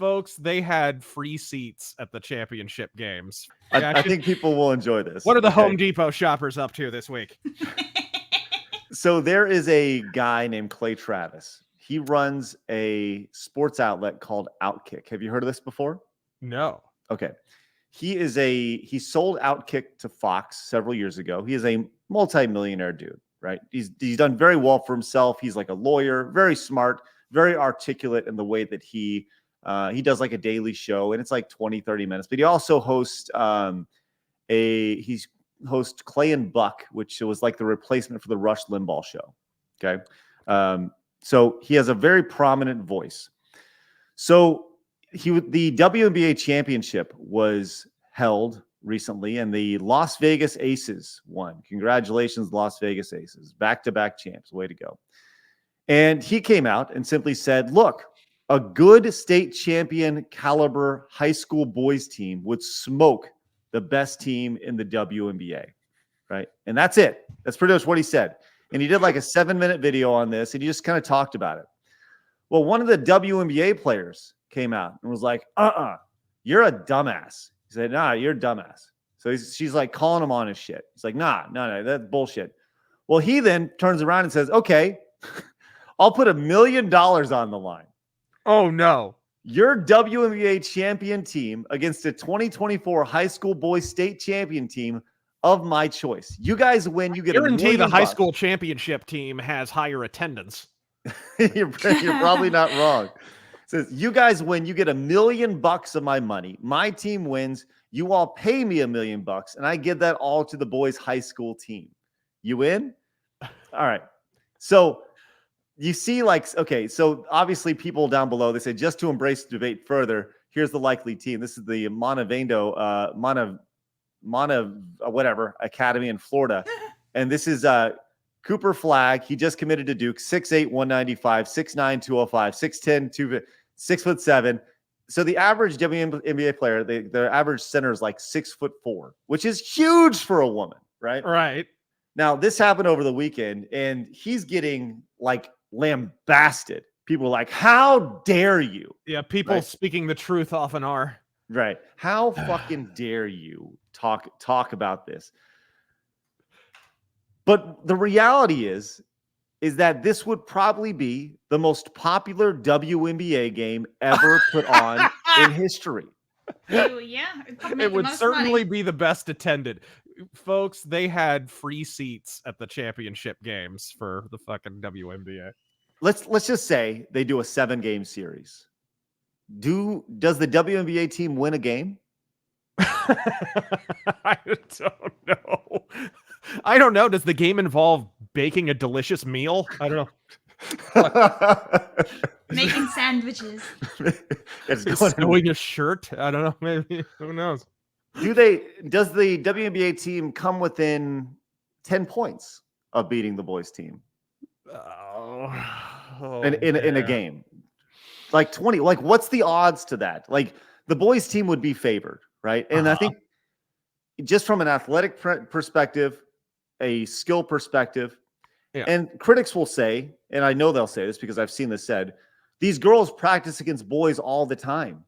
folks, they had free seats at the championship games. I think people will enjoy this. What are the Home Depot shoppers up to this week? So there is a guy named Clay Travis. He runs a sports outlet called Outkick. Have you heard of this before? No. Okay. He sold Outkick to Fox several years ago. He is a multi-millionaire dude, right? He's done very well for himself. He's like a lawyer, very smart, very articulate in the way that he does like a daily show, and it's like 20, 30 minutes. But he also hosts host Clay and Buck, which was like the replacement for the Rush Limbaugh show. Okay. So he has a very prominent voice. So the WNBA championship was held recently, and the Las Vegas Aces won. Congratulations, Las Vegas Aces. Back-to-back champs. Way to go. And he came out and simply said, look, a good state champion caliber high school boys team would smoke the best team in the WNBA, right? And that's it. That's pretty much what he said. And he did like a 7-minute video on this, and he just kind of talked about it. Well, one of the WNBA players came out and was like, you're a dumbass. He said, nah, you're a dumbass. So she's like calling him on his shit. He's like, no, that's bullshit. Well, he then turns around and says, okay, I'll put $1 million on the line. Oh, no. Your WNBA champion team against a 2024 high school boys state champion team of my choice. You guys win. You get $1 million. Guarantee the high school championship team has higher attendance. You're probably not wrong. Says, you guys win. You get $1 million of my money. My team wins. You all pay me $1 million, and I give that all to the boys' high school team. You in? All right. So you see, like, okay, so obviously people down below, they say, just to embrace the debate further, here's the likely team. This is the Montevideo, whatever, Academy in Florida. And this is Cooper Flagg. He just committed to Duke, 6'8", 195, 6'9", 205, 6'10", 6'7". So the average WNBA player, their average center is like 6'4", which is huge for a woman, right? Right. Now, this happened over the weekend, and he's getting like lambasted. People are like, how dare you? Yeah, people speaking the truth often are. Right. How fucking dare you talk about this? But the reality is that this would probably be the most popular WNBA game ever put on in history. Oh, yeah. It would certainly be the best attended. Folks, they had free seats at the championship games for the fucking WNBA. Let's just say they do a 7-game series. Does the WNBA team win a game? I don't know. Does the game involve baking a delicious meal? I don't know. Making sandwiches. Sewing a shirt? I don't know. Maybe. Who knows? Does the WNBA team come within 10 points of beating the boys team? In a game? Like 20. Like, what's the odds to that? Like, the boys team would be favored, right? And I think just from an athletic perspective, a skill perspective, and critics will say, and I know they'll say this because I've seen this said, these girls practice against boys all the time,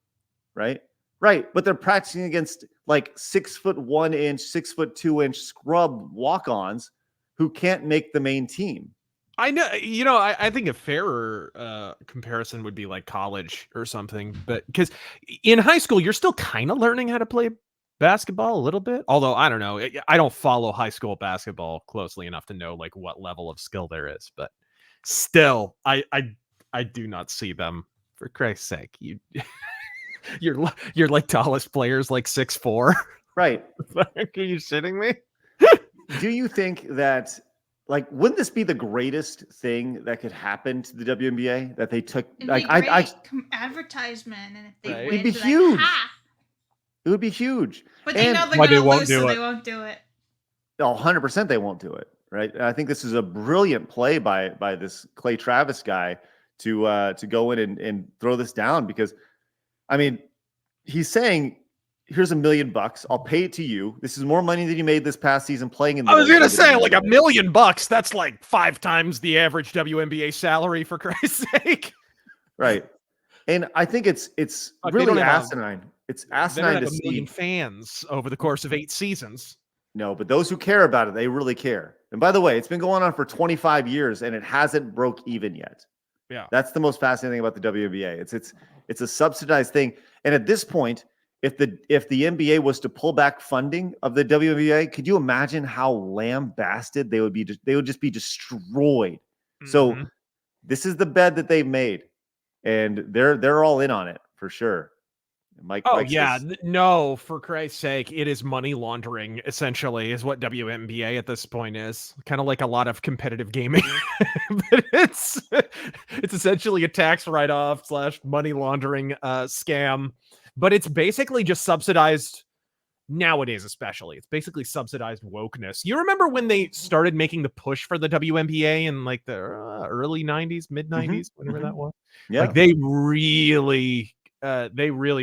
right? Right, but they're practicing against like 6'1", 6'2" scrub walk-ons who can't make the main team. I know, I think a fairer comparison would be like college or something, but because in high school you're still kind of learning how to play basketball a little bit. Although I don't know, I don't follow high school basketball closely enough to know like what level of skill there is. But still, I do not see them. For Christ's sake, You're like tallest players like 6'4". Right. Are you shitting me? Do you think that, like, wouldn't this be the greatest thing that could happen to the WNBA? That they took advertisement, and if they win, it'd be huge. It would be huge. But they know they're going to lose, so they won't do it. Oh, 100% they won't do it, right? And I think this is a brilliant play by this Clay Travis guy to go in and throw this down, because I mean, he's saying, here's $1 million. I'll pay it to you. This is more money than you made this past season playing in the I was going to say, like, $1 million. That's like 5 times the average WNBA salary, for Christ's sake. Right. And I think it's But they really don't have asinine. It's they don't asinine have to a million see. fans over the course of 8 seasons. No, but those who care about it, they really care. And by the way, it's been going on for 25 years and it hasn't broke even yet. Yeah. That's the most fascinating thing about the WNBA. It's a subsidized thing. And at this point, if the NBA was to pull back funding of the WNBA, could you imagine how lambasted they would be? They would just be destroyed. So Mhm. this is the bed that they've made, and they're all in on it for sure. Mike Yeah, says, no, for Christ's sake, it is money laundering essentially is what WNBA at this point is. Kind of like a lot of competitive gaming. But it's essentially a tax write-off / money laundering scam, but it's basically just subsidized nowadays, especially. It's basically subsidized wokeness. You remember when they started making the push for the WNBA in like the early 90s, mid 90s, whenever that was? yeah. Like they really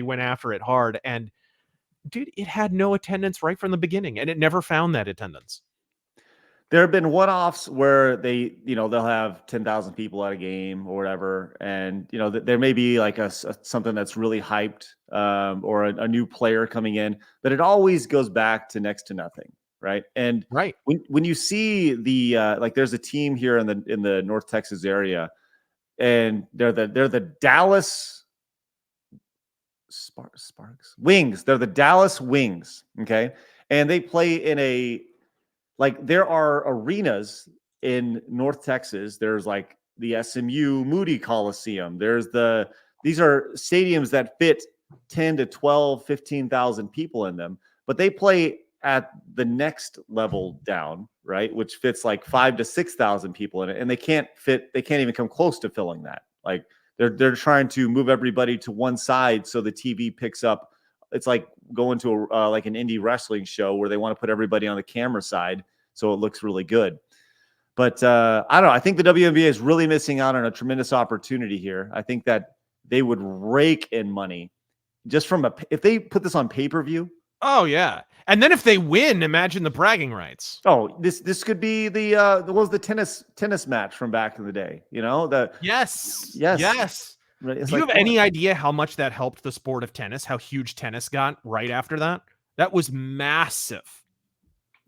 went after it hard, and dude, it had no attendance right from the beginning, and it never found that attendance. There have been one-offs where they'll have 10,000 people at a game or whatever, and there may be like something that's really hyped, or a new player coming in, but it always goes back to next to nothing, right? And Right. when you see the like, there's a team here in the North Texas area, and they're the Dallas Sparks Wings. They're the Dallas Wings, okay, and they play in there are arenas in North Texas. There's like the SMU Moody Coliseum. These are stadiums that fit 10 to 12, 15,000 people in them, but they play at the next level down, right? Which fits like 5 to 6,000 people in it. And they can't even come close to filling that. Like they're trying to move everybody to one side so the TV picks up. It's like going to like an indie wrestling show where they want to put everybody on the camera side so it looks really good. But I don't know. I think the WNBA is really missing out on a tremendous opportunity here. I think that they would rake in money just if they put this on pay-per-view. Oh yeah, and then if they win, imagine the bragging rights. Oh, this could be what was the tennis match from back in the day? Yes. Right, Do you have any idea how much that helped the sport of tennis? How huge tennis got right after that? That was massive.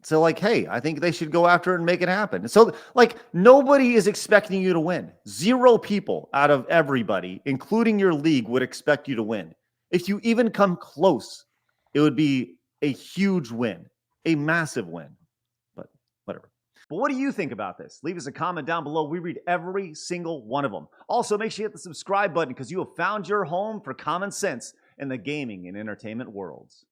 So like, hey, I think they should go after it and make it happen. So like, nobody is expecting you to win. 0 people out of everybody, including your league, would expect you to win. If you even come close, it would be a huge win, a massive win. But whatever. But what do you think about this? Leave us a comment down below. We read every single one of them. Also, make sure you hit the subscribe button because you have found your home for common sense in the gaming and entertainment worlds.